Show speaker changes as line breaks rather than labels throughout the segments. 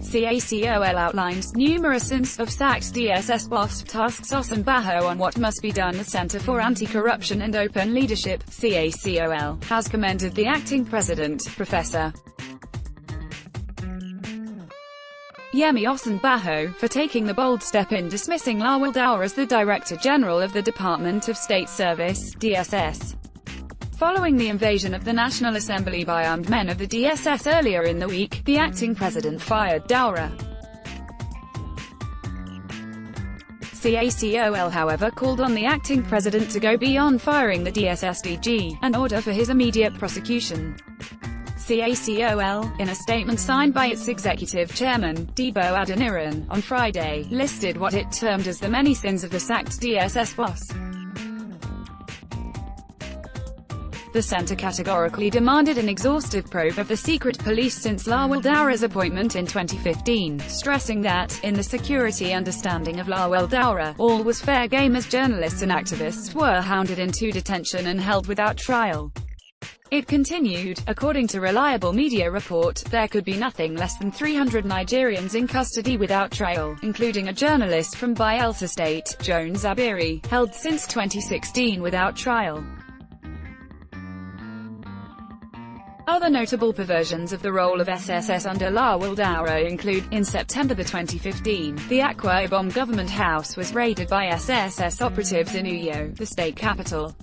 CACOL outlines numerous instances of sacked DSS boss, tasks Osinbajo on what must be done. The Center for Anti-Corruption and Open Leadership, CACOL, has commended the acting president, Professor Yemi Osinbajo, for taking the bold step in dismissing Lawal Daura as the Director General of the Department of State Service, DSS. Following the invasion of the National Assembly by armed men of the DSS earlier in the week, the acting president fired Daura. CACOL, however, called on the acting president to go beyond firing the DSS DG, and order for his immediate prosecution. CACOL, in a statement signed by its executive chairman, Debo Adeniran, on Friday, listed what it termed as the many sins of the sacked DSS boss. The center categorically demanded an exhaustive probe of the secret police since Lawal Daura's appointment in 2015, stressing that, in the security understanding of Lawal Daura, all was fair game as journalists and activists were hounded into detention and held without trial. It continued, according to reliable media report, there could be nothing less than 300 Nigerians in custody without trial, including a journalist from Bayelsa State, Jones Abiri, held since 2016 without trial. Other notable perversions of the role of SSS under Lawal Daura include, in September 2015, the Akwa Ibom government house was raided by SSS operatives in Uyo, the state capital.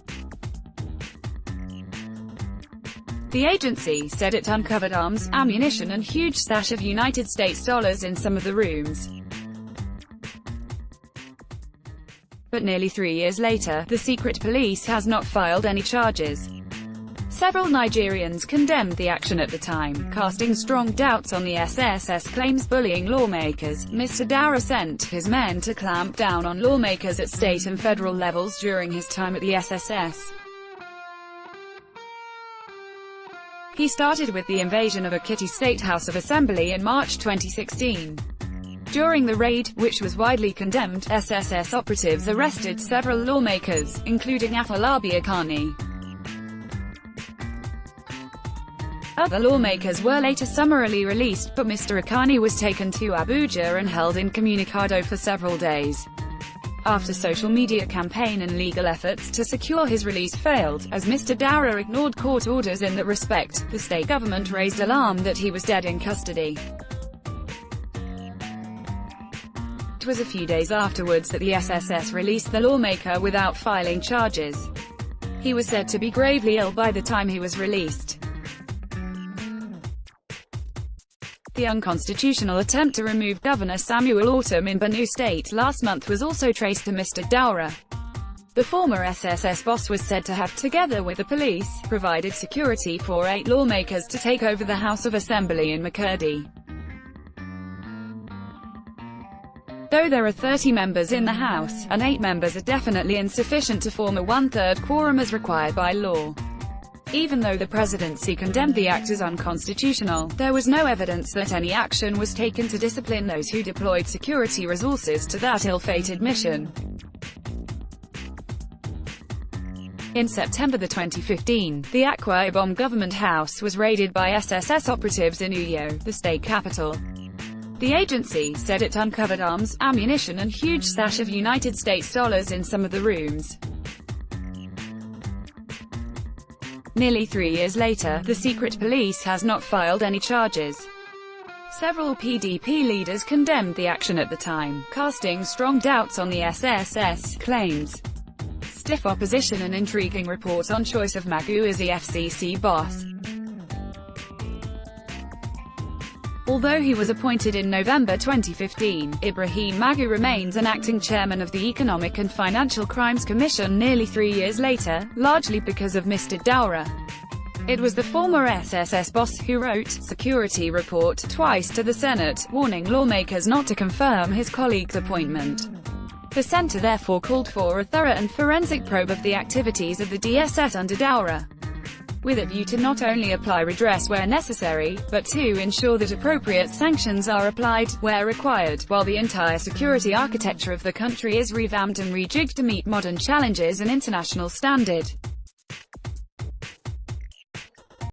The agency said it uncovered arms, ammunition and huge stash of United States dollars in some of the rooms. But nearly 3 years later, the secret police has not filed any charges. Several Nigerians condemned the action at the time, casting strong doubts on the SSS claims bullying lawmakers. Mr. Daura sent his men to clamp down on lawmakers at state and federal levels during his time at the SSS. He started with the invasion of Ekiti State House of Assembly in March 2016. During the raid, which was widely condemned, SSS operatives arrested several lawmakers, including Afolabi Akani. Other lawmakers were later summarily released, but Mr. Akani was taken to Abuja and held incommunicado for several days. After social media campaign and legal efforts to secure his release failed, as Mr. Daura ignored court orders in that respect, the state government raised alarm that he was dead in custody. It was a few days afterwards that the SSS released the lawmaker without filing charges. He was said to be gravely ill by the time he was released. The unconstitutional attempt to remove Governor Samuel Ortom in Benue State last month was also traced to Mr. Daura. The former SSS boss was said to have, together with the police, provided security for 8 lawmakers to take over the House of Assembly in Makurdi. Though there are 30 members in the House, and 8 members are definitely insufficient to form a 1/3 quorum as required by law. Even though the presidency condemned the act as unconstitutional, there was no evidence that any action was taken to discipline those who deployed security resources to that ill-fated mission. In September 2015, the Akwa Ibom government house was raided by SSS operatives in Uyo, the state capital. The agency said it uncovered arms, ammunition and huge stash of United States dollars in some of the rooms. Nearly 3 years later, the secret police has not filed any charges. Several PDP leaders condemned the action at the time, casting strong doubts on the SSS claims. Stiff opposition and intriguing report on choice of Magu as the FCC boss. Although he was appointed in November 2015, Ibrahim Magu remains an acting chairman of the Economic and Financial Crimes Commission nearly 3 years later, largely because of Mr. Daura. It was the former SSS boss who wrote security report twice to the Senate, warning lawmakers not to confirm his colleague's appointment. The center therefore called for a thorough and forensic probe of the activities of the DSS under Daura, with a view to not only apply redress where necessary, but to ensure that appropriate sanctions are applied, where required, while the entire security architecture of the country is revamped and rejigged to meet modern challenges and international standard.